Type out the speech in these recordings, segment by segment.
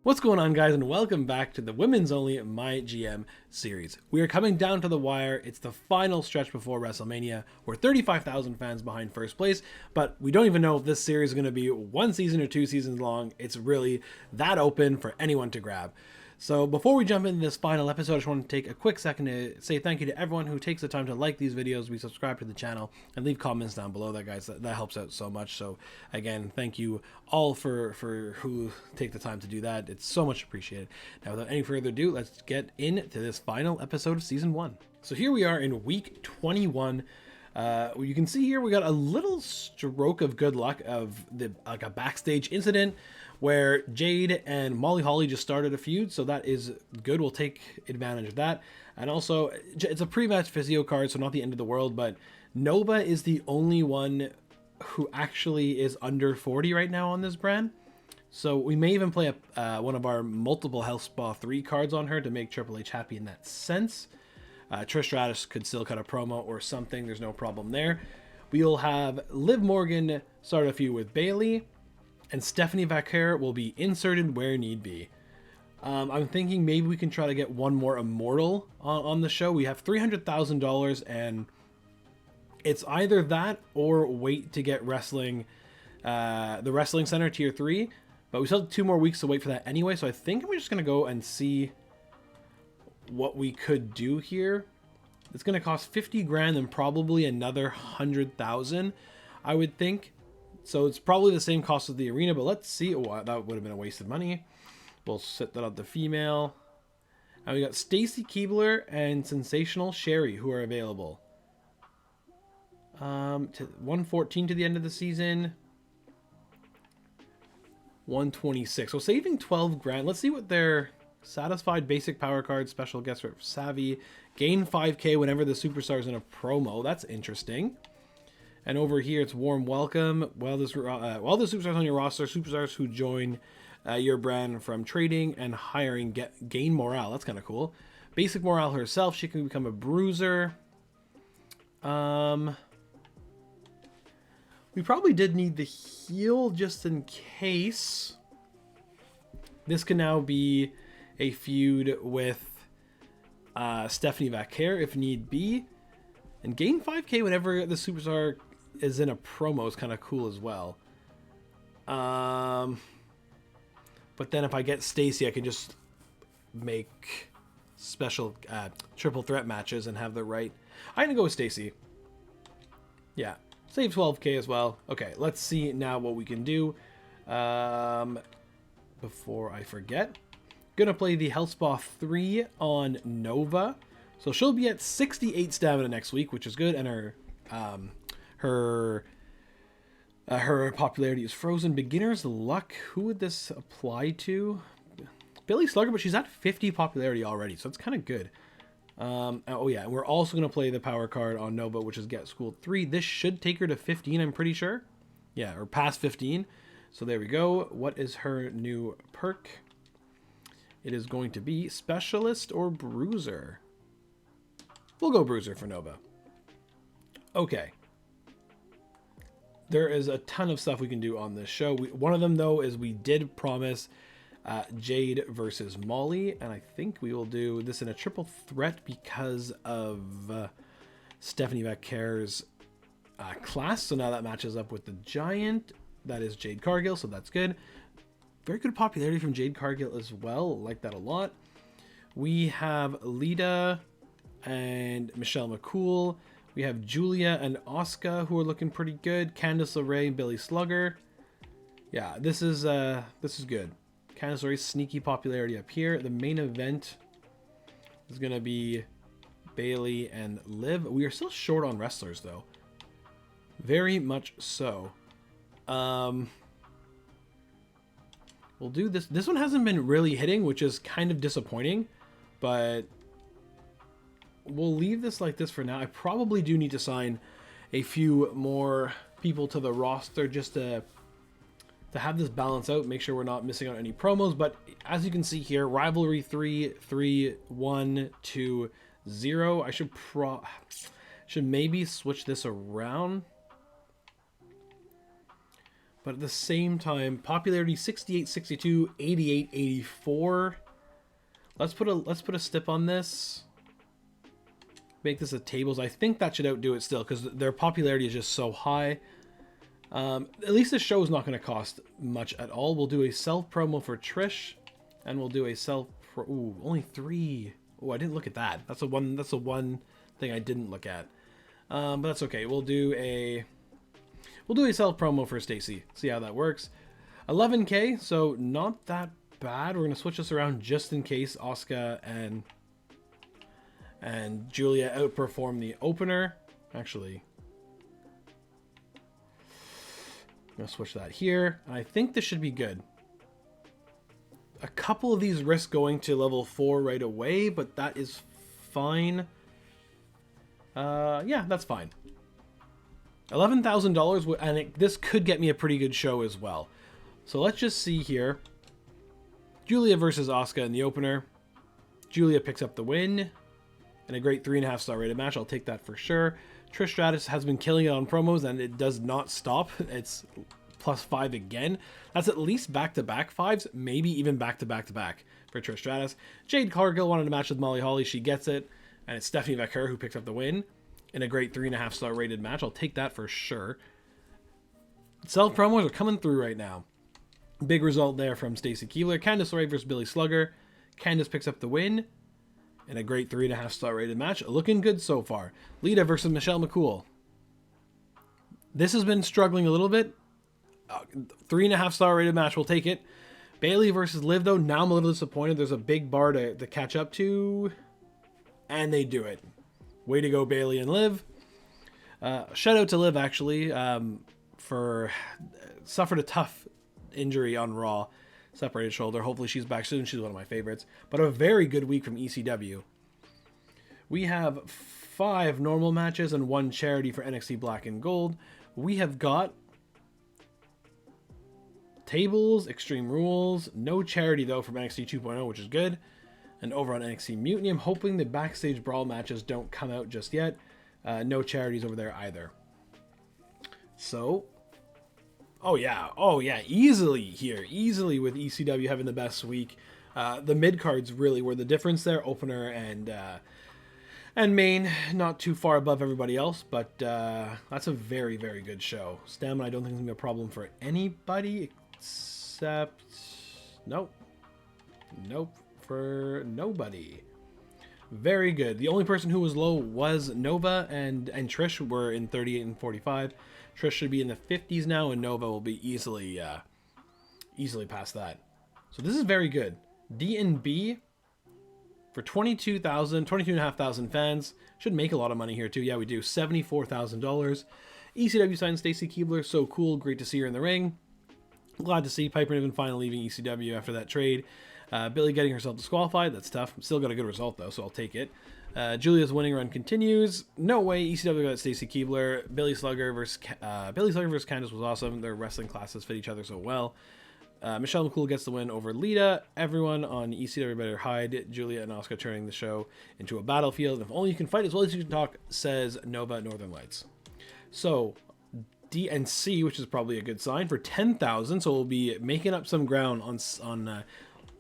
What's going on, guys, and welcome back to the women's only MyGM Series. We are coming down to the wire. It's the final stretch before Wrestlemania. We're 35,000 fans behind first place, but we don't even know if this series is going to be one season or 2 seasons long. It's really that open for anyone to grab. So before we jump into this final episode, I just want to take a quick second to say thank you to everyone who takes the time to like these videos, subscribe to the channel, and leave comments down below. That, guys, that helps out so much. So again, thank you all for who take the time to do that. It's so much appreciated. Now, without any further ado, let's get into this final episode of Season 1. So here we are in Week 21. You can see here we got a little stroke of good luck of a backstage incident where Jade and Molly Holly just started a feud, so that is good. We'll take advantage of that. And also, it's a pre-match physio card, so not the end of the world, but Nova is the only one who actually is under 40 right now on this brand. So we may even play one of our multiple Health Spa 3 cards on her to make Triple H happy in that sense. Trish Stratus could still cut a promo or something. There's no problem there. We'll have Liv Morgan start a feud with Bayley, and Stephanie Vaquer will be inserted where need be. I'm thinking maybe we can try to get one more Immortal on the show. We have $300,000, and it's either that or wait to get the Wrestling Center Tier 3. But we still have 2 more weeks to wait for that anyway, so I think we're just going to go and see what we could do here. It's going to cost 50 grand and probably another 100,000, I would think. So it's probably the same cost as the arena, but let's see. Oh, that would have been a waste of money. We'll set that up to female. And we got Stacy Keebler and Sensational Sherry who are available. To 114 to the end of the season. 126. So saving 12 grand. Let's see what their Satisfied Basic Power Card, Special Guest Rep Savvy. Gain 5k whenever the superstar's in a promo. That's interesting. And over here, it's Warm Welcome. While the superstars on your roster, superstars who join your brand from trading and hiring gain morale. That's kind of cool. Basic Morale herself, she can become a bruiser. We probably did need the heal just in case. This can now be a feud with Stephanie Vaquer if need be. And gain 5k whenever the superstar is in a promo is kind of cool as well. But then if I get Stacy, I can just make special triple threat matches and have the right. I'm gonna go with Stacy. Yeah, save 12k as well. Okay, let's see now what we can do. Before I forget, gonna play the Health Spa 3 on Nova. So she'll be at 68 stamina next week, which is good, and her popularity is frozen. Beginner's Luck, who would this apply to? Billy Slugger, but she's at 50 popularity already, so it's kind of good. Oh yeah, and we're also going to play the power card on Nova, which is Get Schooled 3. This should take her to 15, I'm pretty sure. Yeah, or past 15. So there we go. What is her new perk? It is going to be Specialist or Bruiser. We'll go Bruiser for Nova. Okay. There is a ton of stuff we can do on this show. One of them, though, is we did promise Jade versus Molly, and I think we will do this in a triple threat because of Stephanie Vaquer's class. So now that matches up with the Giant. That is Jade Cargill, so that's good. Very good popularity from Jade Cargill as well. Like that a lot. We have Lita and Michelle McCool. We have Julia and Asuka who are looking pretty good. Candice LeRae and Billy Slugger. Yeah, this is good. Candice LeRae's sneaky popularity up here. The main event is gonna be Bayley and Liv. We are still short on wrestlers though. Very much so. We'll do this. This one hasn't been really hitting, which is kind of disappointing, but we'll leave this like this for now. I probably do need to sign a few more people to the roster just to have this balance out, make sure we're not missing out any promos. But as you can see here, Rivalry 3, 3, 1, 2, 0. I should maybe switch this around. But at the same time, popularity 68, 62, 88, 84. Let's put a stip on this. Make this a tables. I think that should outdo it still because their popularity is just so high. At least this show is not going to cost much at all. We'll do a self promo for Trish, and we'll do a ooh, only 3. Oh, I didn't look at that. That's the one thing I didn't look at. But that's okay. We'll do a self promo for Stacy. See how that works. 11K, so not that bad. We're gonna switch this around just in case Asuka and Julia outperform the opener. Actually, I'm gonna switch that here. I think this should be good. A couple of these risk going to level 4 right away, but that is fine. Yeah, that's fine. $11,000, and this could get me a pretty good show as well. So let's just see here. Julia versus Asuka in the opener. Julia picks up the win. And a great 3.5 star rated match. I'll take that for sure. Trish Stratus has been killing it on promos, and it does not stop. It's +5 again. That's at least back-to-back 5s, maybe even back-to-back-to-back for Trish Stratus. Jade Cargill wanted a match with Molly Holly. She gets it. And it's Stephanie Becker who picks up the win in a great 3.5 star rated match. I'll take that for sure. Self-promos are coming through right now. Big result there from Stacy Keibler. Candice LeRae versus Billy Slugger. Candice picks up the win in a great 3.5 star rated match. Looking good so far. Lita versus Michelle McCool. This has been struggling a little bit. 3.5 star rated match. We'll take it. Bayley versus Liv, though. Now I'm a little disappointed. There's a big bar to catch up to. And they do it. Way to go, Bayley and Liv. Shout out to Liv, actually, for suffered a tough injury on Raw. Separated shoulder. Hopefully she's back soon. She's one of my favorites. But a very good week from ECW. We have 5 normal matches and 1 charity for NXT Black and Gold. We have got tables, Extreme Rules, no charity though from NXT 2.0, which is good. And over on NXT Mutiny, I'm hoping the backstage brawl matches don't come out just yet. No charities over there either. So, oh yeah, easily here. Easily with ECW having the best week. The mid-cards really were the difference there. Opener and main, not too far above everybody else, but that's a very, very good show. Stamina, I don't think is going to be a problem for anybody except... Nope, for nobody. Very good. The only person who was low was Nova, and Trish were in 38 and 45. Trish should be in the 50s now, and Nova will be easily past that. So this is very good. D&B for 22,500 fans. Should make a lot of money here too. Yeah, we do. $74,000. ECW signed Stacy Keibler. So cool. Great to see her in the ring. Glad to see Piper Niven finally leaving ECW after that trade. Billy getting herself disqualified. That's tough. Still got a good result though, so I'll take it. Julia's winning run continues. No way. ECW got Stacy Keibler. Billy Slugger versus Candice was awesome. Their wrestling classes fit each other so well. Michelle McCool gets the win over Lita. Everyone on ECW better hide. Julia and Asuka turning the show into a battlefield. If only you can fight as well as you can talk, says Nova Northern Lights. So DNC, which is probably a good sign, for 10,000. So we'll be making up some ground on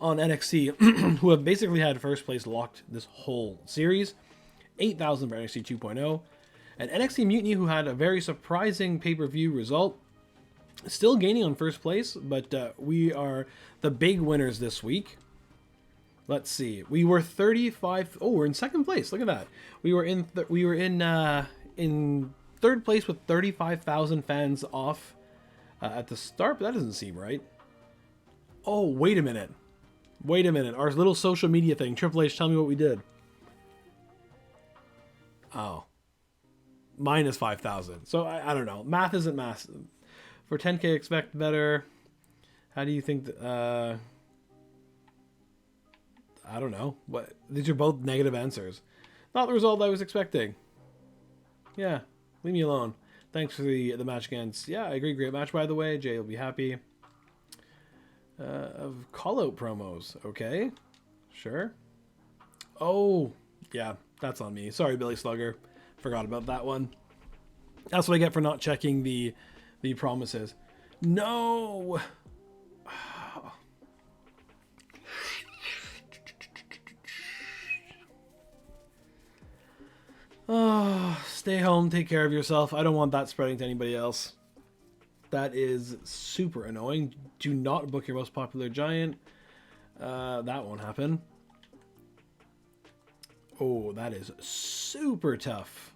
NXT, who have basically had first place locked this whole series. 8,000 for NXT 2.0. And NXT Mutiny, who had a very surprising pay-per-view result, still gaining on first place, but we are the big winners this week. Let's see. We were 35. Oh, we're in second place. Look at that. We were in third place with 35,000 fans off at the start, but that doesn't seem right. Oh, wait a minute. Our little social media thing. Triple H, tell me what we did. Oh. Minus 5,000. So I don't know. Math isn't math. For 10K, expect better. How do you think... I don't know. What? These are both negative answers. Not the result I was expecting. Yeah. Leave me alone. Thanks for the match against... Yeah, I agree. Great match, by the way. Jay will be happy. Of call-out promos. Okay. Sure. Oh, yeah. That's on me. Sorry, Billy Slugger. Forgot about that one. That's what I get for not checking the promises. No. Oh, stay home, take care of yourself. I don't want that spreading to anybody else. That is super annoying. Do not book your most popular giant. That won't happen. Oh, that is super tough.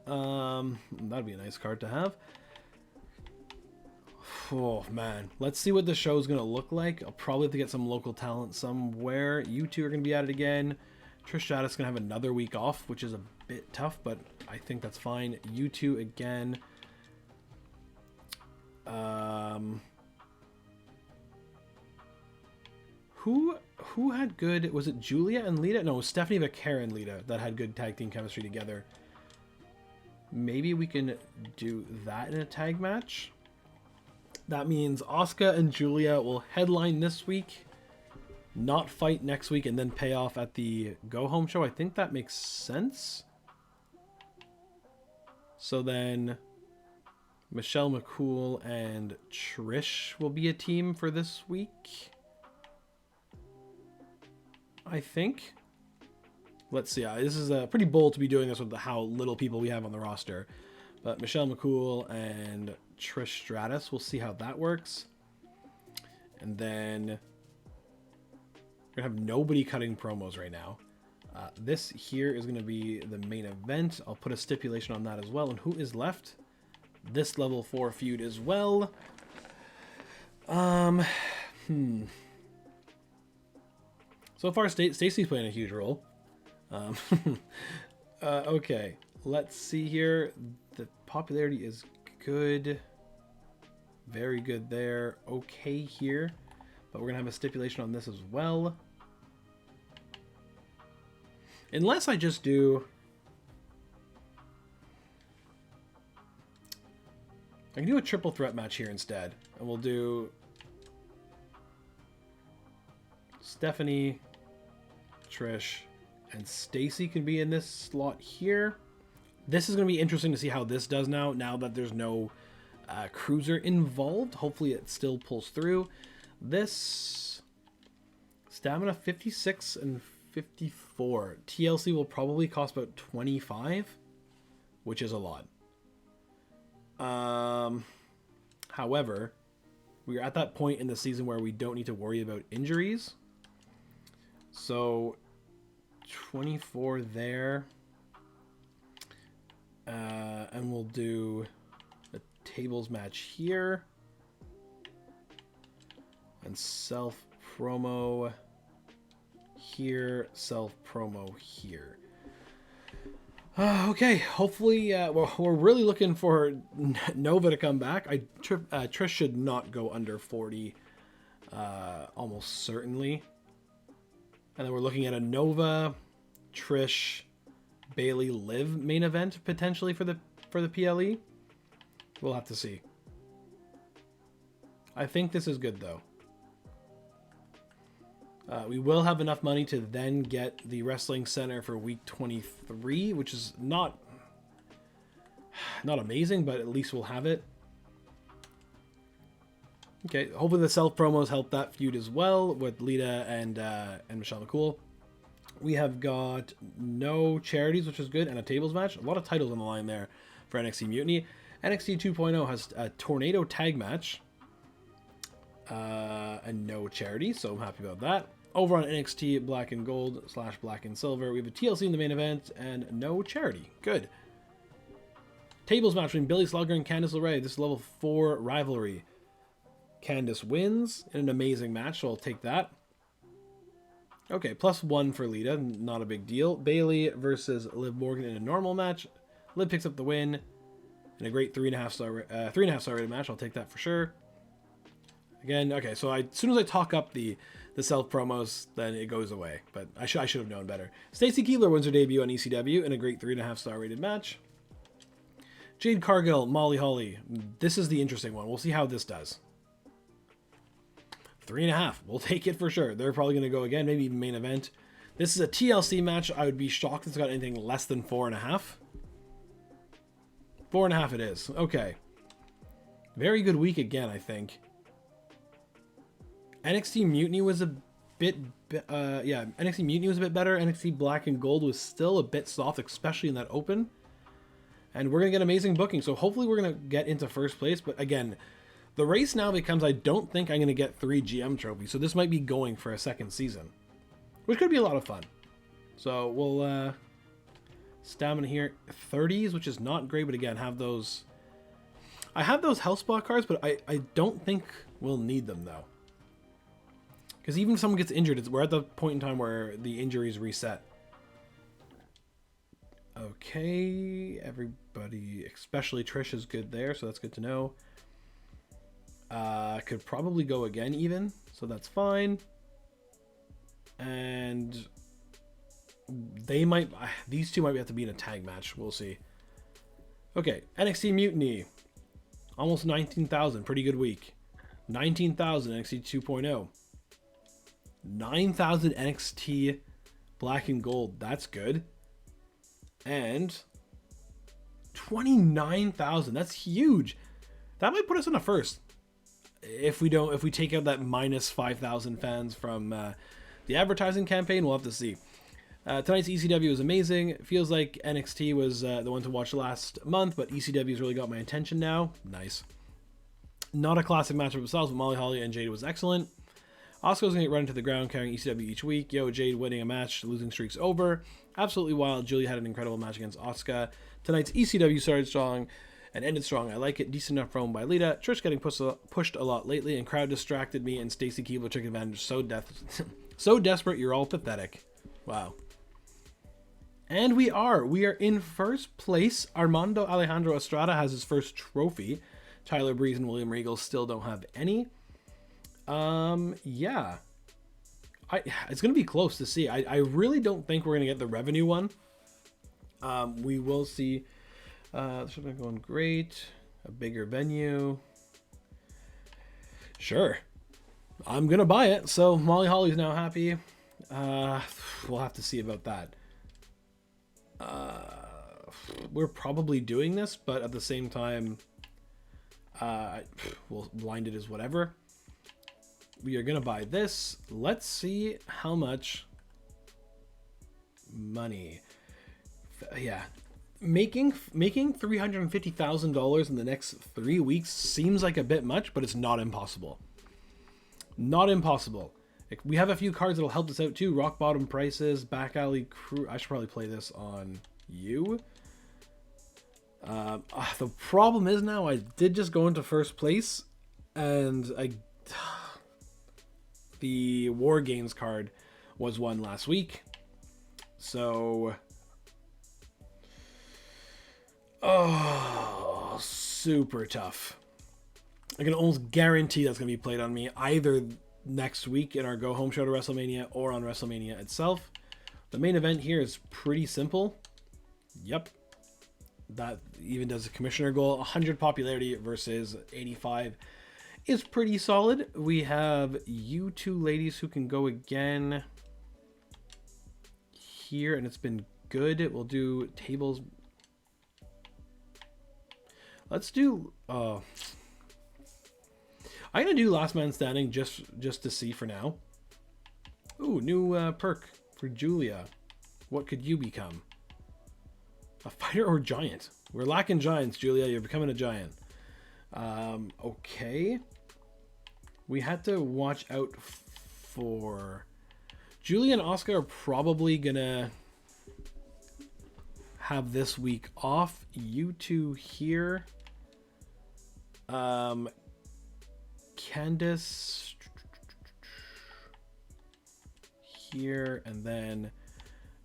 That'd be a nice card to have. Oh, man. Let's see what the show's going to look like. I'll probably have to get some local talent somewhere. You two are going to be at it again. Trish Stratus is going to have another week off, which is a bit tough, but I think that's fine. You two again. Who had good... Was it Julia and Lita? No, it was Stephanie Vaquera and Lita that had good tag team chemistry together. Maybe we can do that in a tag match. That means Asuka and Julia will headline this week, not fight next week, and then pay off at the go-home show. I think that makes sense. So then Michelle McCool and Trish will be a team for this week, I think. Let's see. This is pretty bold to be doing this with how little people we have on the roster. But Michelle McCool and Trish Stratus, we'll see how that works. And then we're going to have nobody cutting promos right now. This here is going to be the main event. I'll put a stipulation on that as well. And who is left? This level 4 feud as well. So far, Stacey's playing a huge role. Okay, let's see here. The popularity is good. Very good there. Okay here. But we're going to have a stipulation on this as well. Unless I just do... I can do a triple threat match here instead. And we'll do... Stephanie, Trish, and Stacy can be in this slot here. This is going to be interesting to see how this does now that there's no cruiser involved. Hopefully it still pulls through. This stamina 56 and 54. TLC will probably cost about 25, which is a lot. However, we're at that point in the season where we don't need to worry about injuries. So 24 there. And we'll do a tables match here. And self promo here, self promo here. Okay, hopefully, we're really looking for Nova to come back. Trish should not go under 40, almost certainly. And then we're looking at a Nova, Trish, Bailey, Liv main event potentially for the PLE. We'll have to see. I think this is good though. We will have enough money to then get the Wrestling Center for week 23, which is not amazing, but at least we'll have it. Okay, hopefully the self promos help that feud as well with Lita and Michelle McCool. We have got no charities, which is good, and a tables match. A lot of titles on the line there for NXT Mutiny. NXT 2.0 has a tornado tag match and no charity, so I'm happy about that. Over on NXT Black and Gold / Black and Silver, we have a TLC in the main event and no charity. Good. Tables match between Billy Slugger and Candice LeRae. This is level 4 rivalry. Candice wins in an amazing match, so I'll take that. Okay, +1 for Lita, not a big deal. Bailey versus Liv Morgan in a normal match. Liv picks up the win in a great 3.5 star rated match. I'll take that for sure. Again, okay, so as soon as I talk up the self promos, then it goes away. But I should have known better. Stacy Keibler wins her debut on ECW in a great 3.5 star rated match. Jade Cargill, Molly Holly. This is the interesting one. We'll see how this does. 3.5. We'll take it for sure. They're probably going to go again, maybe even main event. This is a TLC match. I would be shocked if it's got anything less than 4.5. 4.5 it is. Okay. Very good week again, I think. NXT Mutiny was a bit, yeah, NXT Mutiny was a bit better. NXT Black and Gold was still a bit soft, especially in that open. And we're going to get amazing booking, so hopefully we're going to get into first place. But again, the race now becomes, I don't think I'm going to get 3 GM trophies, so this might be going for a second season, which could be a lot of fun. So we'll, stamina here, 30s, which is not great, but again, have those... I have those health spot cards, but I don't think we'll need them, though. Because even if someone gets injured, we're at the point in time where the injuries reset. Okay, everybody, especially Trish, is good there, so that's good to know. Could probably go again even, so that's fine. And they might, these two might have to be in a tag match. We'll see. Okay, NXT Mutiny. Almost 19,000, pretty good week. 19,000 NXT 2.0. 9,000 NXT Black and Gold, that's good. And 29,000, that's huge. That might put us in a first. If we take out that minus 5,000 fans from the advertising campaign, we'll have to see. Tonight's ECW was amazing. It feels like NXT was the one to watch last month, but ECW's really got my attention now. Nice. Not a classic matchup themselves, but Molly Holly and Jade was excellent. Asuka's going to get run into the ground carrying ECW each week. Yo, Jade winning a match, losing streak's over. Absolutely wild. Julia had an incredible match against Asuka. Tonight's ECW started strong and ended strong. I like it. Decent enough promo by Lita. Trish getting pushed a lot lately, and crowd distracted me, and Stacy Keibler took advantage. So desperate, you're all pathetic. Wow. And we are in first place. Armando Alejandro Estrada has his first trophy. Tyler Breeze and William Regal still don't have any. Yeah. It's going to be close to see. I really don't think we're going to get the revenue one. We will see. This has been going great. A bigger venue. Sure. I'm going to buy it. So Molly Holly's now happy. We'll have to see about that. We're probably doing this, but at the same time, we'll blind it as whatever. We are gonna buy this. Let's see how much money. Yeah, making $350,000 in the next 3 weeks seems like a bit much, but it's not impossible. Not impossible. We have a few cards that'll help us out too. Rock bottom prices, back alley crew. I should probably play this on you. The problem is now I did just go into first place, and the War Games card was won last week. So, super tough. I can almost guarantee that's going to be played on me either next week in our go home show to WrestleMania or on WrestleMania itself. The main event here is pretty simple. Yep. That even does a commissioner goal. 100 popularity versus 85 is pretty solid. We have you two ladies who can go again here, and it's been good. We'll do tables. Let's do I'm gonna do last man standing just to see for now. Ooh, new perk for Julia. What could you become? A fighter or giant? We're lacking giants, Julia. You're becoming a giant. Okay. We had to watch out for... Julia and Asuka are probably gonna have this week off. You two here. Candice here, and then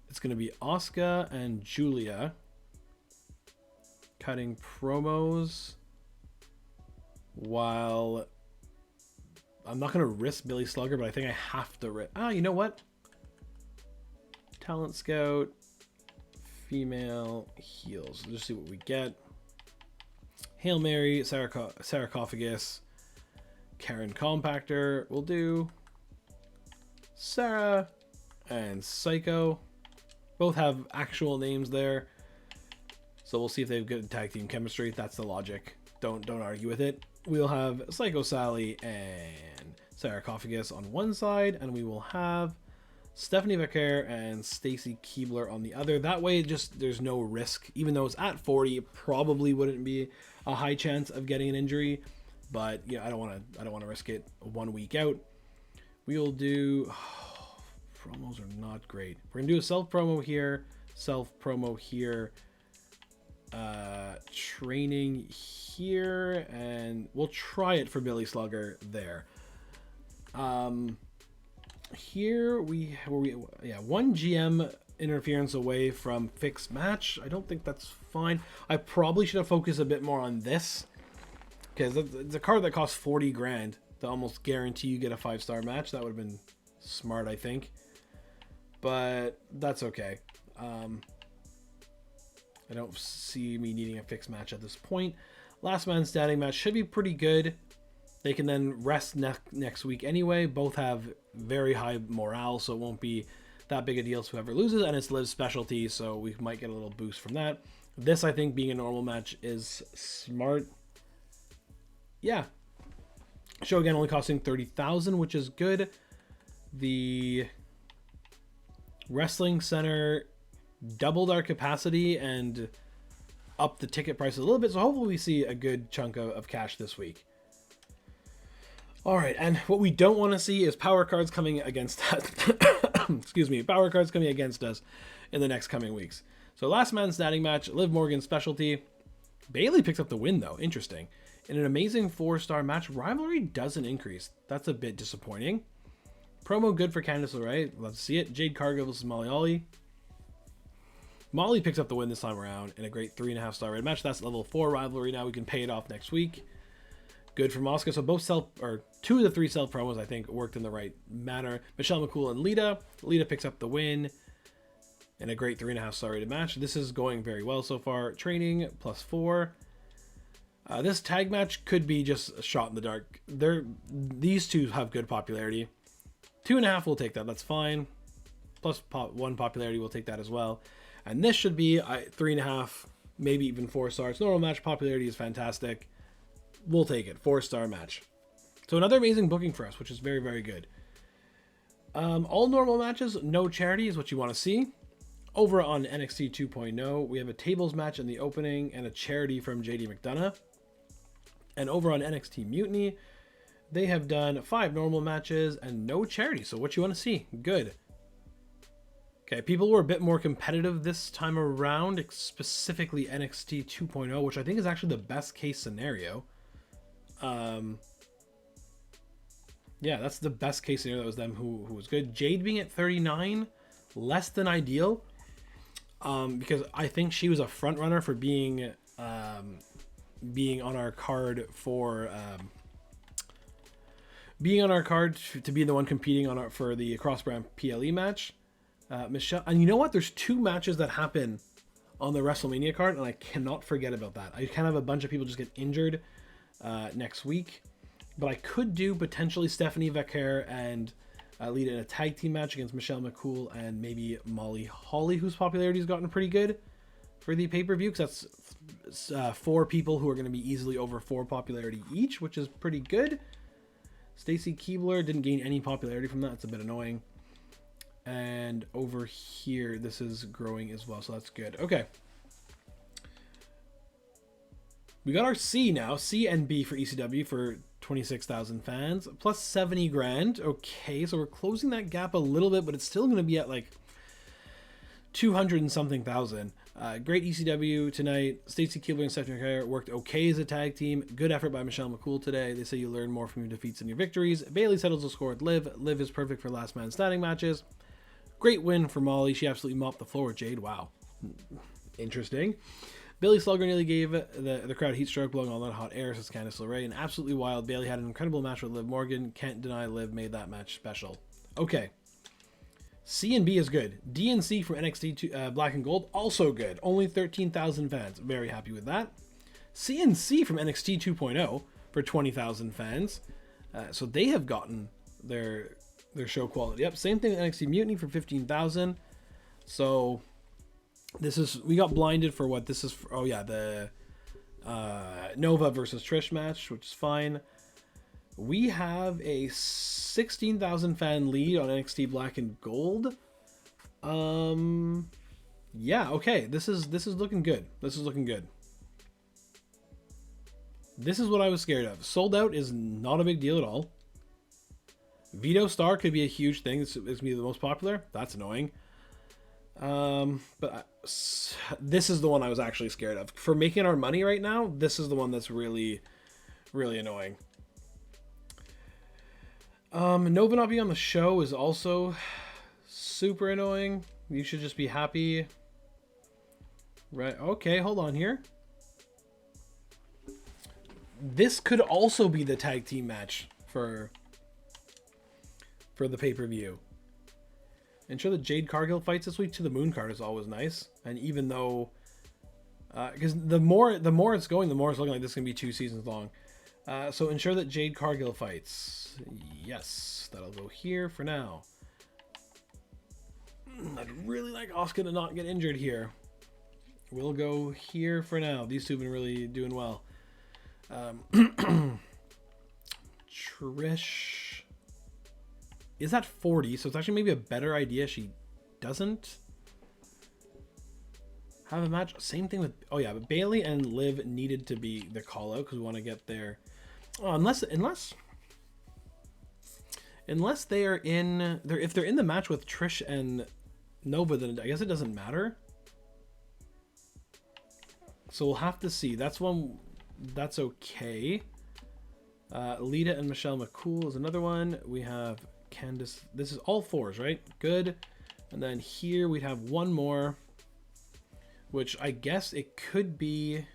it's gonna be Asuka and Julia cutting promos, while I'm not gonna risk Billy Slugger, but I think I have to risk. You know what? Talent Scout, female heels. Let's just see what we get. Hail Mary, Sarcophagus, Karen Compactor. We'll do Sarah and Psycho. Both have actual names there. So we'll see if they have good tag team chemistry. That's the logic. Don't argue with it. we'll have Psycho Sally and Sarcophagus on one side, and we will have Stephanie Vaquer and Stacy Keibler on the other. That way, just there's no risk. Even though it's at 40, it probably wouldn't be a high chance of getting an injury. But yeah, I don't want to risk it 1 week out. We'll do promos are not great. We're gonna do a self promo here, training here, and we'll try it for Billy Slugger there. Here one GM interference away from fixed match. I don't think that's fine. I probably should have focused a bit more on this, because it's a card that costs 40 grand to almost guarantee you get a 5-star match. That would have been smart, I think, but that's okay. I don't see me needing a fixed match at this point. Last man standing match should be pretty good. They can then rest next week anyway. Both have very high morale, so it won't be that big a deal to whoever loses, and it's Liv's specialty, so we might get a little boost from that. This, I think, being a normal match is smart. Yeah. Show again only costing 30,000, which is good. The Wrestling Center doubled our capacity and upped the ticket price a little bit, so hopefully we see a good chunk of cash this week. All right, and what we don't want to see is power cards coming against us. Excuse me, power cards coming against us in the next coming weeks. So last man standing match, Liv Morgan specialty. Bayley picks up the win though, interesting. In an amazing 4-star match, rivalry doesn't increase. That's a bit disappointing. Promo good for Candice LeRae. Love to see it. Jade Cargill versus Molly Holly. Molly picks up the win this time around in a great 3.5-star rated match. That's level 4 rivalry now. We can pay it off next week. Good for Mosca. So both two of the 3 self promos, I think, worked in the right manner. Michelle McCool and Lita. Lita picks up the win in a great 3.5-star rated match. This is going very well so far. Training +4. This tag match could be just a shot in the dark. These two have good popularity. 2.5, we'll take that. That's fine. Plus 1 popularity, we'll take that as well. And this should be 3.5, maybe even 4 stars. Normal match popularity is fantastic. We'll take it. 4-star match. So another amazing booking for us, which is very, very good. All normal matches, no charity is what you want to see. Over on NXT 2.0, we have a tables match in the opening and a charity from JD McDonough. And over on NXT Mutiny, they have done 5 normal matches and no charity. So what you want to see? Good. Okay, people were a bit more competitive this time around, specifically NXT 2.0, which I think is actually the best case scenario. Yeah, that's the best case scenario. That was them who was good. Jade being at 39, less than ideal, because I think she was a front runner for being on our card for to be the one competing for the cross brand PLE match. Michelle, and you know what? There's 2 matches that happen on the WrestleMania card, and I cannot forget about that. I kind of have a bunch of people just get injured next week, but I could do potentially Stephanie Vaquer and Lita in a tag team match against Michelle McCool and maybe Molly Holly, whose popularity has gotten pretty good for the pay-per-view, because that's 4 people who are going to be easily over 4 popularity each, which is pretty good. Stacy Keibler didn't gain any popularity from that. It's a bit annoying. And over here, this is growing as well, so that's good. Okay. We got our C now. C and B for ECW for 26,000 fans. Plus 70 grand. Okay, so we're closing that gap a little bit, but it's still going to be at like 200 and something thousand. Great ECW tonight. Stacy Keibler and Stephanie Vaquer worked okay as a tag team. Good effort by Michelle McCool today. They say you learn more from your defeats than your victories. Bayley settles the score with Liv. Liv is perfect for last man standing matches. Great win for Molly. She absolutely mopped the floor with Jade. Wow. Interesting. Billy Slugger nearly gave the crowd heat stroke, blowing all that hot air, says Candice LeRae. And absolutely wild. Bayley had an incredible match with Liv Morgan. Can't deny Liv made that match special. Okay. C and B is good. D and C from NXT Black and Gold, also good. Only 13,000 fans. Very happy with that. C and C from NXT 2.0 for 20,000 fans. So they have gotten their show quality up. Same thing with NXT Mutiny for 15,000. So this is, we got blinded for what this is for. Oh yeah, the Nova versus Trish match, which is fine. We have a 16,000 fan lead on NXT Black and Gold. Yeah, okay. This is looking good. This is looking good. This is what I was scared of. Sold out is not a big deal at all. Vito Star could be a huge thing. It's going to be the most popular. That's annoying. But this is the one I was actually scared of. For making our money right now, this is the one that's really, really annoying. Nova not being on the show is also super annoying. You should just be happy. Right, okay, hold on here. This could also be the tag team match for the pay-per-view. Ensure that Jade Cargill fights this week to the Moon card is always nice. And even though, because the more it's going, the more it's looking like this is going to be 2 seasons long. So ensure that Jade Cargill fights. Yes, that'll go here for now. I'd really like Asuka to not get injured here. We'll go here for now. These two have been really doing well. Trish is at 40, so it's actually maybe a better idea she doesn't have a match. Same thing with, oh yeah, but Bailey and Liv needed to be the call out because we want to get there. Oh, unless they are in there, if they're in the match with Trish and Nova, then I guess it doesn't matter. So we'll have to see. That's one. That's okay. Lita and Michelle McCool is another one. We have Candice. This is all 4s, right? Good. And then here we have one more, which I guess it could be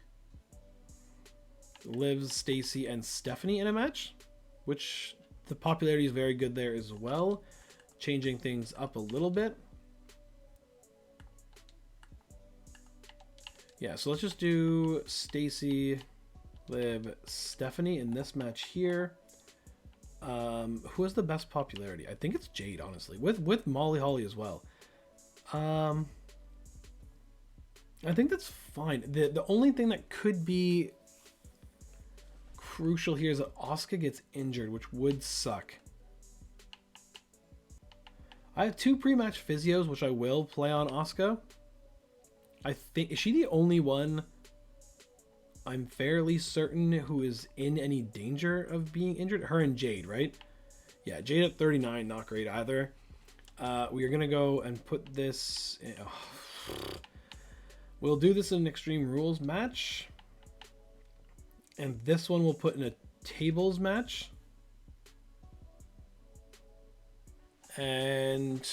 Liv, Stacy, and Stephanie in a match, which the popularity is very good there as well. Changing things up a little bit. Yeah, so let's just do Stacy, Liv, Stephanie in this match here. Who has the best popularity? I think it's Jade, honestly, with Molly Holly as well. I think that's fine. The only thing that could be crucial here is that Asuka gets injured, which would suck. I have 2 pre-match physios, which I will play on Asuka. I think, is she the only one I'm fairly certain who is in any danger of being injured? Her and Jade, right? Yeah, Jade at 39, not great either. We are going to go and put this in, we'll do this in an Extreme Rules match. And this one we'll put in a tables match. And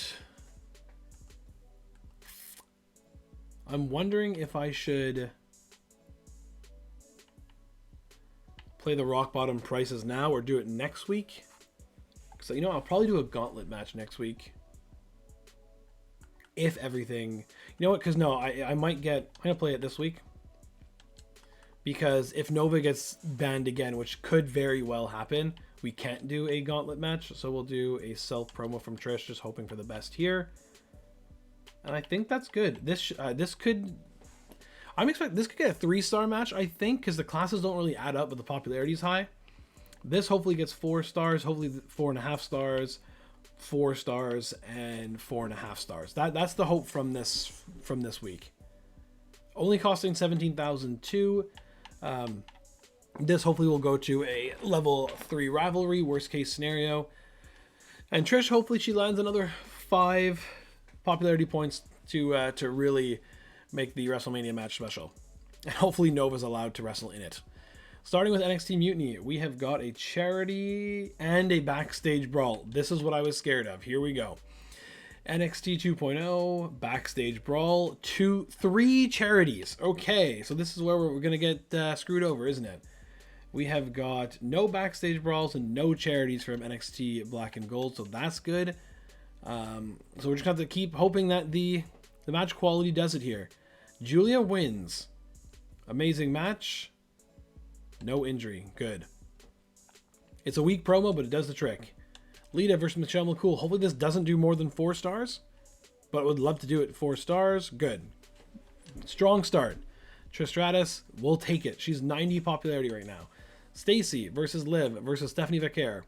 I'm wondering if I should play the rock bottom prices now or do it next week. So, you know, I'll probably do a gauntlet match next week. If everything, you know what? Because no, I'm gonna play it this week. Because if Nova gets banned again, which could very well happen, we can't do a gauntlet match. So we'll do a self promo from Trish, just hoping for the best here. And I think that's good. This could, I'm expecting this could get a 3-star match, I think, because the classes don't really add up, but the popularity is high. This hopefully gets 4 stars, hopefully 4.5 stars, 4 stars, and 4.5 stars. That's the hope from this week. Only costing 17,002. This hopefully will go to a level 3 rivalry, worst case scenario. And Trish, hopefully she lands another 5 popularity points to really make the WrestleMania match special. And hopefully Nova's allowed to wrestle in it. Starting with NXT Mutiny, we have got a charity and a backstage brawl. This is what I was scared of. Here we go. NXT 2.0, backstage brawl, 3 charities. Okay, so this is where we're going to get screwed over, isn't it? We have got no backstage brawls and no charities from NXT Black and Gold, so that's good. So we're just going to have to keep hoping that the match quality does it here. Julia wins. Amazing match. No injury. Good. It's a weak promo, but it does the trick. Lita versus Michelle McCool. Hopefully this doesn't do more than 4 stars, but would love to do it 4 stars. Good. Strong start. Trish Stratus, we'll take it. She's 90 popularity right now. Stacy versus Liv versus Stephanie Becker.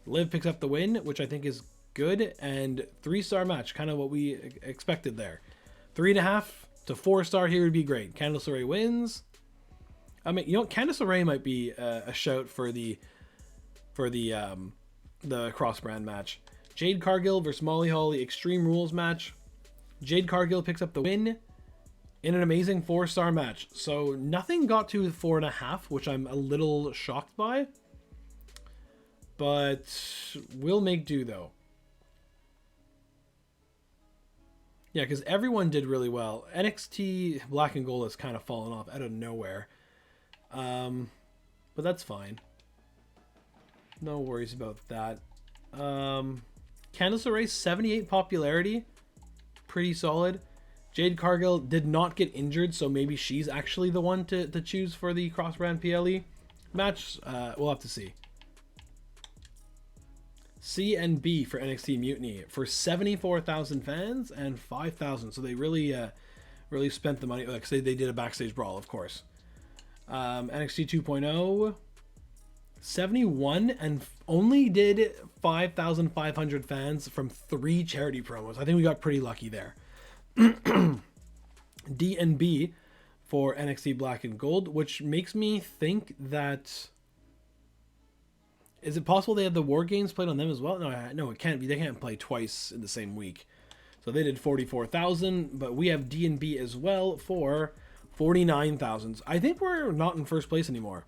Liv picks up the win, which I think is good, and 3-star match, kind of what we expected there. 3.5 to 4-star here would be great. Candice LeRae wins. I mean, you know, Candice LeRae might be a shout for the cross-brand match. Jade Cargill versus Molly Holly Extreme Rules match. Jade Cargill picks up the win in an amazing 4-star match. So nothing got to 4.5, which I'm a little shocked by. But we'll make do, though. Yeah, because everyone did really well. NXT Black and Gold has kind of fallen off out of nowhere. But that's fine. No worries about that. Candice LeRae, 78 popularity. Pretty solid. Jade Cargill did not get injured, so maybe she's actually the one to choose for the cross-brand PLE match. We'll have to see. C and B for NXT Mutiny for 74,000 fans and 5,000. So they really spent the money. Like, they did a backstage brawl, of course. NXT 2.0, 71 and only did 5,500 fans from 3 charity promos. I think we got pretty lucky there. D and B for NXT Black and Gold, which makes me think that... Is it possible they had the War Games played on them as well? No, it can't be. They can't play twice in the same week. So they did 44,000, but we have D&B as well for 49,000. I think we're not in first place anymore.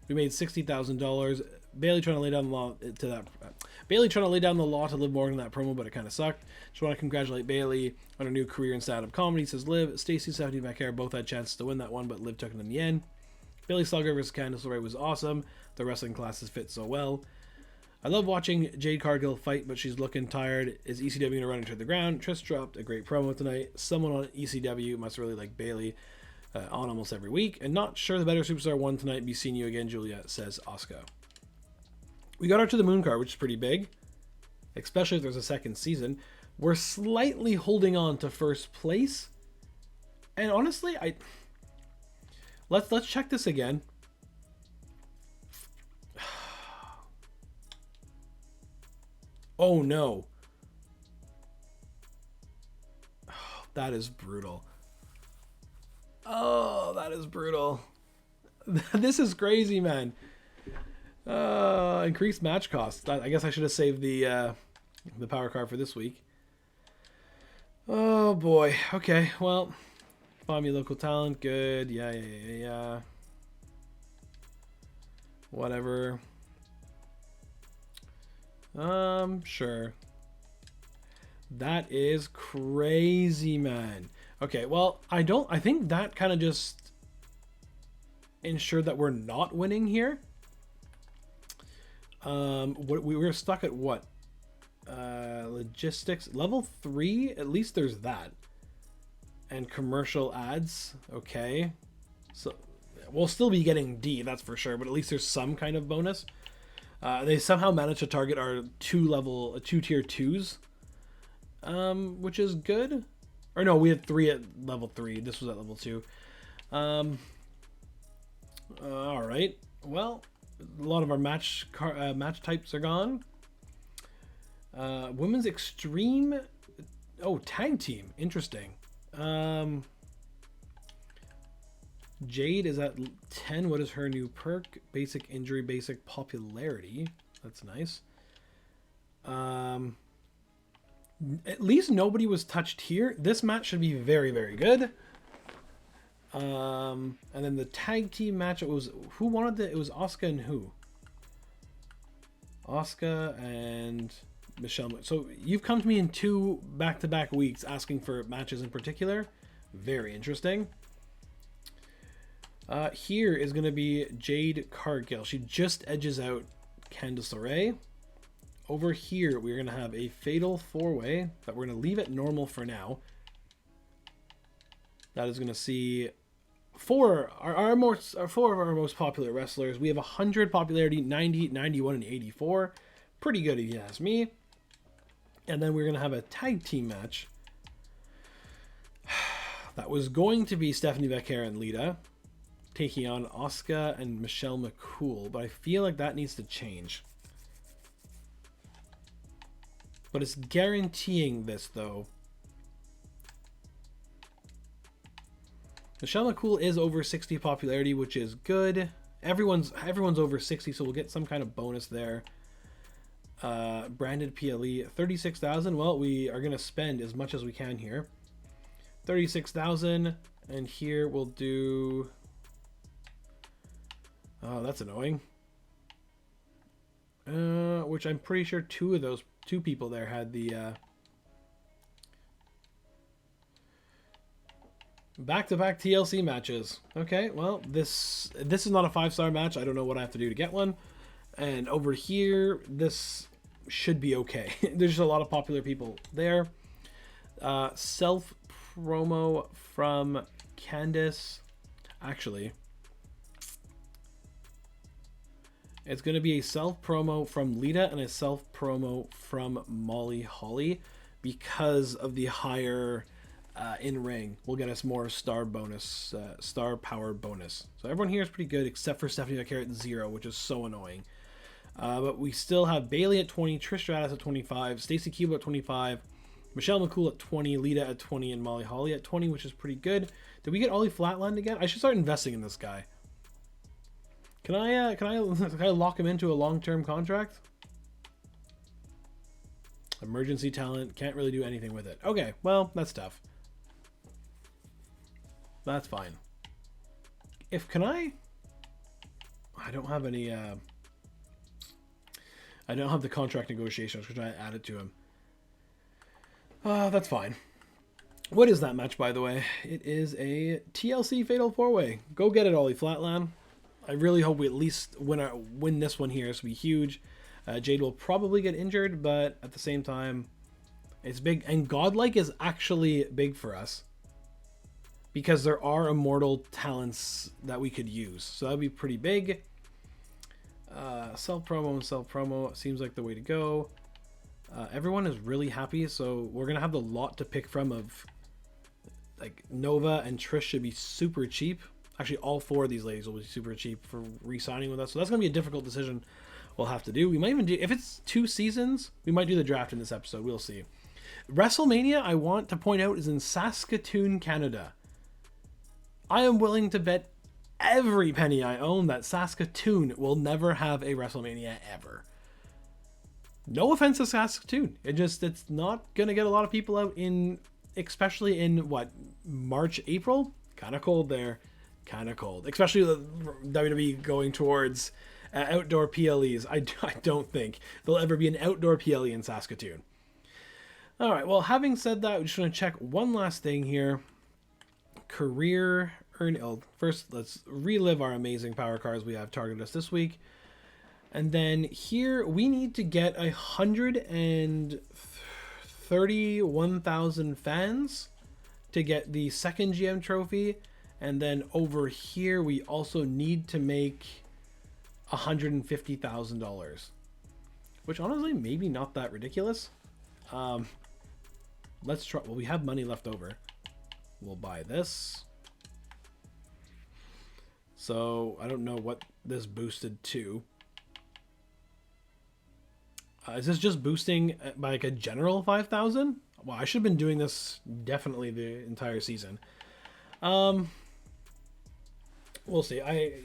We made $60,000. Bailey trying to lay down the law to that. Bailey trying to lay down the law to Liv Morgan in that promo, but it kind of sucked. Just want to congratulate Bailey on her new career in stand-up comedy. Says Liv, Stacey, Stephanie Becker both had chances to win that one, but Liv took it in the end. Bailey Slugger versus Candice LeRae was awesome. The wrestling classes fit so well. I love watching Jade Cargill fight, but she's looking tired. Is ECW going to run into the ground? Trish dropped a great promo tonight. Someone on ECW must really like Bailey on almost every week. And not sure the better superstar won tonight. Be seeing you again, Julia, says Asuka. We got her to the Moon card, which is pretty big, especially if there's a second season. We're slightly holding on to first place. And honestly, let's check this again. Oh no. Oh, that is brutal. Oh, that is brutal. This is crazy, man. Increased match costs. I guess I should have saved the power card for this week. Oh boy. Okay, well, find me local talent. Good. Yeah. Whatever. Sure. That is crazy, man. Okay, well, I think that kind of just ensured that we're not winning here. We were stuck at what? Logistics level 3. At least there's that. And commercial ads. Okay. So we'll still be getting D, that's for sure, but at least there's some kind of bonus. They somehow managed to target our 2-tier 2s, which is good. Or no, we had 3 at level 3. This was at level 2. All right. Well, a lot of our match types are gone. Women's Extreme. Oh, tag team. Interesting. Jade is at 10. What is her new perk? Basic injury, basic popularity. That's nice. At least nobody was touched here. This match should be very, very good. And then the tag team match, it was who wanted it was Asuka and who? Asuka and Michelle. So you've come to me in 2 back-to-back weeks asking for matches in particular. Very interesting. Here is going to be Jade Cargill. She just edges out Candice LeRae. Over here, we're going to have a fatal 4-way that we're going to leave it normal for now. That is going to see 4 of our most popular wrestlers. We have 100 popularity, 90, 91, and 84. Pretty good if you ask me. And then we're going to have a tag team match. That was going to be Stephanie Becker and Lita. taking on Asuka and Michelle McCool, but I feel like that needs to change. But it's guaranteeing this, though. Michelle McCool is over 60 popularity, which is good. Everyone's over 60, so we'll get some kind of bonus there. Branded PLE 36,000. Well, we are going to spend as much as we can here. 36,000, and here we'll do... Oh, that's annoying. Which I'm pretty sure two people there had the back-to-back TLC matches. Okay, well, this is not a 5-star match. I don't know what I have to do to get one. And over here, this should be okay. There's just a lot of popular people there. Self promo from Candice. Actually, it's going to be a self promo from Lita and a self promo from Molly Holly, because of the higher in ring will get us more star bonus, star power bonus. So everyone here is pretty good except for Stephanie McCarrett at 0, which is so annoying. But we still have Bayley at 20, Trish Stratus at 25, Stacy Keibler at 25, Michelle McCool at 20, Lita at 20, and Molly Holly at 20, which is pretty good. Did we get Ollie Flatland again? I should start investing in this guy. Can I lock him into a long-term contract? Emergency talent, can't really do anything with it. Okay, well, that's tough. That's fine. I don't have any, I don't have the contract negotiations. I'm trying to add it to him. That's fine. What is that match, by the way? It is a TLC Fatal 4-Way. Go get it, Ollie Flatland. I really hope we at least win this one here. This will be huge. Jade will probably get injured, but at the same time, it's big. And Godlike is actually big for us, because there are immortal talents that we could use. So that would be pretty big. Self-promo and self-promo seems like the way to go. Everyone is really happy, so we're going to have a lot to pick from of... Like, Nova and Trish should be super cheap. Actually, all 4 of these ladies will be super cheap for re-signing with us. So that's going to be a difficult decision we'll have to do. We might even do... If it's 2 seasons, we might do the draft in this episode. We'll see. Wrestlemania, I want to point out, is in Saskatoon, Canada. I am willing to bet every penny I own that Saskatoon will never have a WrestleMania ever. No offense to Saskatoon. It's not going to get a lot of people out in, especially in, March, April? Kind of cold there. Kind of cold. Especially the WWE going towards outdoor PLEs. I don't think there'll ever be an outdoor PLE in Saskatoon. All right, well, having said that, we just want to check one last thing here. Career earn. Oh, first, let's relive our amazing power cards we have targeted us this week. And then here we need to get 131,000 fans to get the second GM trophy. And then over here we also need to make $150,000, which honestly maybe not that ridiculous. Let's try. Well, we have money left over. We'll buy this. So I don't know what this boosted to. Is this just boosting by like a general 5,000? Well, I should have been doing this definitely the entire season. We'll see. I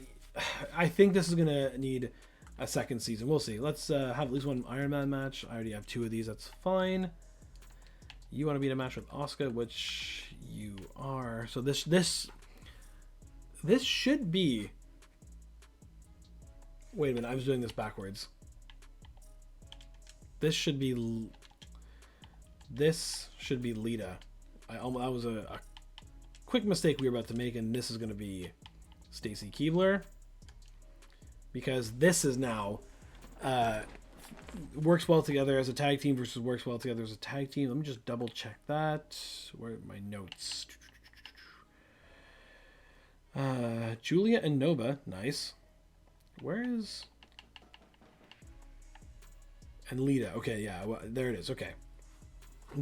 think this is gonna need a second season. We'll see. Let's have at least one Iron Man match. I already have 2 of these. That's fine. You want to be in a match with Asuka, which you are. So this should be... Wait a minute, I was doing this backwards. This should be Lita. That was a quick mistake we were about to make, and this is going to be Stacy Keibler, because this is now works well together as a tag team versus works well together as a tag team. Let me just double check that. Where are my notes? Julia and Nova, nice. Where is... And Lita, okay, yeah, well, there it is, okay.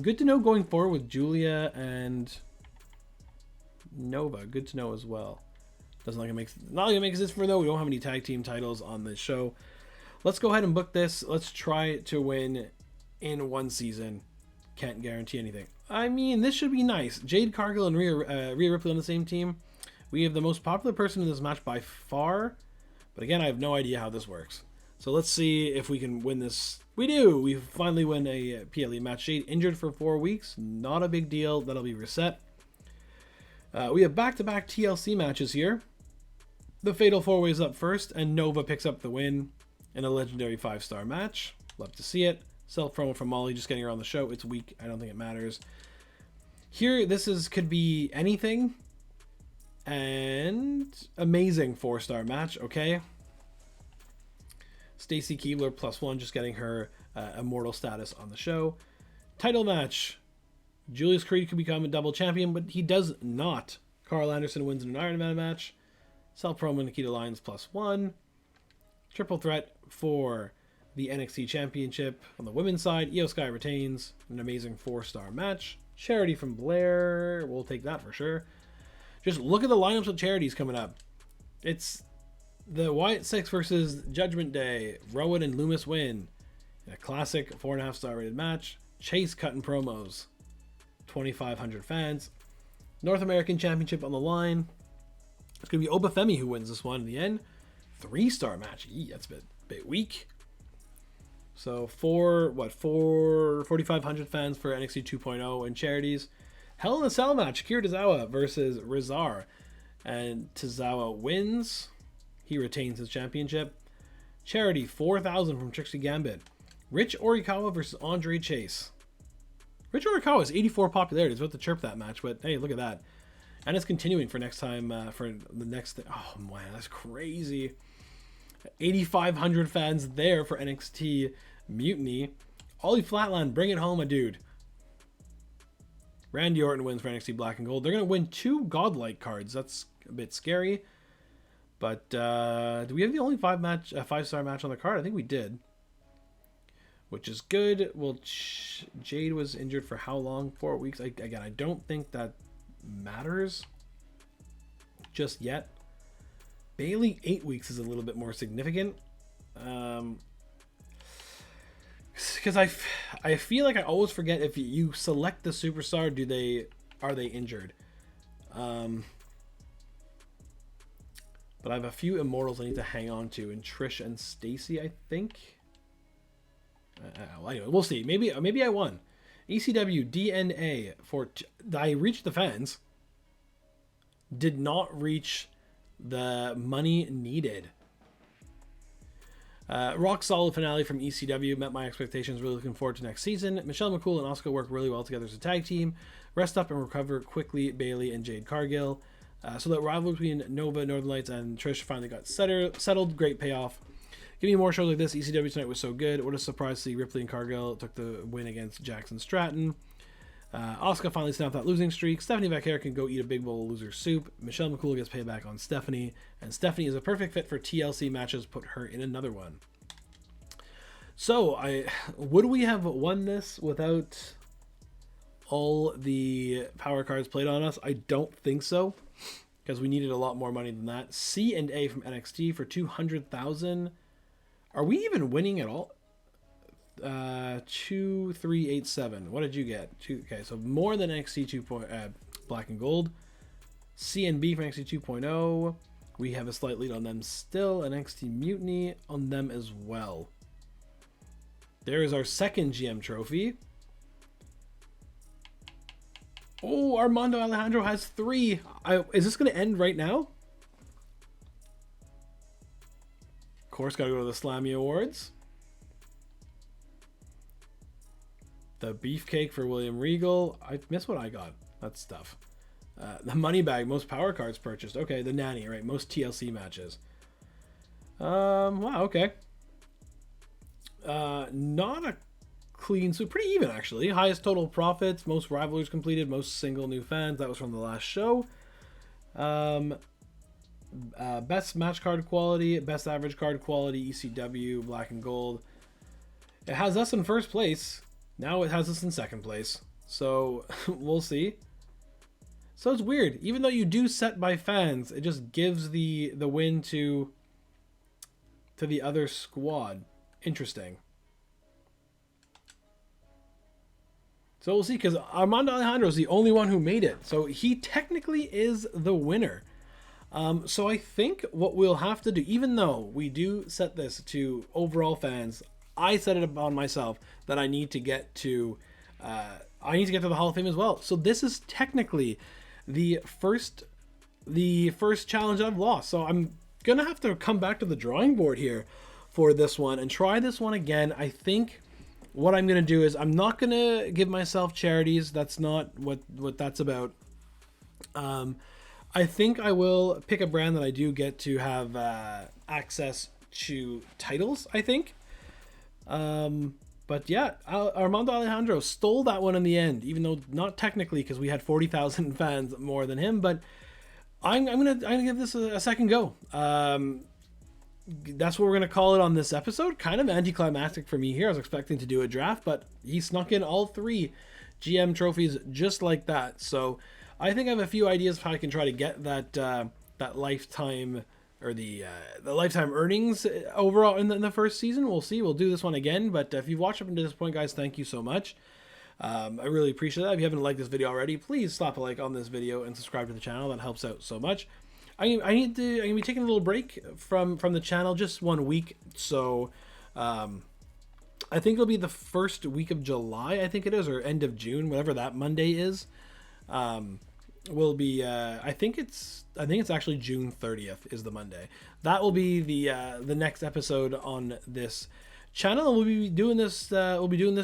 Good to know going forward with Julia and Nova, good to know as well. Doesn't like it makes not like it makes this for though. We don't have any tag team titles on this show. Let's go ahead and book this. Let's try to win in one season. Can't guarantee anything. I mean, this should be nice. Jade Cargill and Rhea Ripley on the same team. We have the most popular person in this match by far. But again, I have no idea how this works. So let's see if we can win this. We do! We finally win a PLE match. Jade injured for 4 weeks. Not a big deal. That'll be reset. We have back-to-back TLC matches here. The Fatal 4-Way up first, and Nova picks up the win in a legendary 5-star match. Love to see it. Self-promo from Molly, just getting her on the show. It's weak. I don't think it matters. Here, could be anything. And amazing 4-star match, okay? Stacy Keibler +1, just getting her immortal status on the show. Title match. Julius Creed could become a double champion, but he does not. Carl Anderson wins in an Iron Man match. Self-promo Nikita Lyons +1. Triple threat for the NXT Championship. On the women's side, Io Sky retains. An amazing 4-star match. Charity from Blair. We'll take that for sure. Just look at the lineups of charities coming up. It's the Wyatt 6 versus Judgment Day. Rowan and Loomis win. In a classic 4.5-star rated match. Chase cutting promos. 2,500 fans. North American Championship on the line. It's going to be Obafemi who wins this one in the end. 3-star match. That's a bit weak. So 4,500 fans for NXT 2.0 and charities. Hell in a Cell match. Akira Tozawa versus Rizar. And Tozawa wins. He retains his championship. Charity 4,000 from Trixie Gambit. Rich Orikawa versus Andre Chase. Rich Orikawa has 84 popularity. It's about to chirp that match, but hey, look at that. And it's continuing for next time, for the next... Oh, man, that's crazy. 8,500 fans there for NXT Mutiny. Ollie Flatland, bring it home, a dude. Randy Orton wins for NXT Black and Gold. They're going to win 2 Godlike cards. That's a bit scary. But do we have the only 5-star match on the card? I think we did. Which is good. Well, Jade was injured for how long? 4 weeks. Again, I don't think that matters just yet. Bailey, 8 weeks is a little bit more significant. Because I feel like I always forget if you select the superstar, are they injured? But I have a few immortals I need to hang on to, and Trish and Stacy, I think. Anyway, we'll see. Maybe I won. ECW DNA I reached the fans. Did not reach the money needed. Rock solid finale from ECW. Met my expectations. Really looking forward to next season. Michelle McCool and Asuka work really well together as a tag team. Rest up and recover quickly. Bailey and Jade Cargill. So that rivalry between Nova, Northern Lights, and Trish finally got settled. Great payoff. Give me more shows like this. ECW tonight was so good. What a surprise to see Ripley and Cargill took the win against Jackson Stratton. Asuka finally snapped that losing streak. Stephanie Vaquer can go eat a big bowl of loser soup. Michelle McCool gets payback on Stephanie. And Stephanie is a perfect fit for TLC matches. Put her in another one. So, would we have won this without all the power cards played on us? I don't think so. Because we needed a lot more money than that. C&A from NXT for 200,000. Are we even winning at all? 2387. What did you get? Okay, so more than NXT 2. Black and Gold. CNB for NXT 2.0. We have a slight lead on them still. NXT Mutiny on them as well. There is our second GM trophy. Oh, Armando Alejandro has 3. Is this going to end right now? Of course, got to go to the Slammy Awards. The beefcake for William Regal. I missed what I got. That's stuff. The money bag. Most power cards purchased. Okay, the nanny, right? Most TLC matches. Wow, okay. Not a clean, so pretty even actually. Highest total profits, most rivalries completed, most single new fans. That was from the last show. Best match card quality, best average card quality, ECW, Black and Gold. It has us in first place. Now it has us in second place. So we'll see. So it's weird. Even though you do set by fans, it just gives the win to the other squad. Interesting. So we'll see, because Armando Alejandro is the only one who made it. So he technically is the winner. So I think what we'll have to do, even though we do set this to overall fans, I set it upon myself that I need to get to the Hall of Fame as well. So this is technically the first challenge I've lost. So I'm gonna have to come back to the drawing board here for this one and try this one again. I think what I'm gonna do is I'm not gonna give myself charities. That's not what that's about. I think I will pick a brand that I do get to have access to titles, I think. But yeah, Armando Alejandro stole that one in the end, even though not technically, because we had 40,000 fans more than him. But I'm gonna give this a second go. That's what we're gonna call it on this episode. Kind of anticlimactic for me here. I was expecting to do a draft, but he snuck in all 3 GM trophies just like that. So I think I have a few ideas of how I can try to get that lifetime, or the lifetime earnings overall in the first season. We'll see. We'll do this one again. But if you've watched up until this point, guys, thank you so much. I really appreciate that. If you haven't liked this video already, please slap a like on this video and subscribe to the channel. That helps out so much. I'm gonna be taking a little break from the channel, just 1 week. So I think it'll be the first week of July, I think it is, or end of June, whatever that Monday is. Will be I think it's actually June 30th is the Monday. That will be the next episode on this channel. We'll be doing this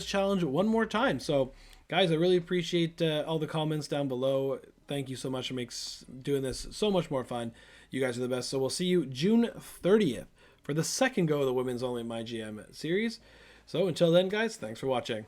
challenge one more time. So guys, I really appreciate all the comments down below. Thank you so much. It makes doing this so much more fun. You guys are the best. So we'll see you June 30th for the second go of the Women's Only MyGM series. So until then, guys, thanks for watching.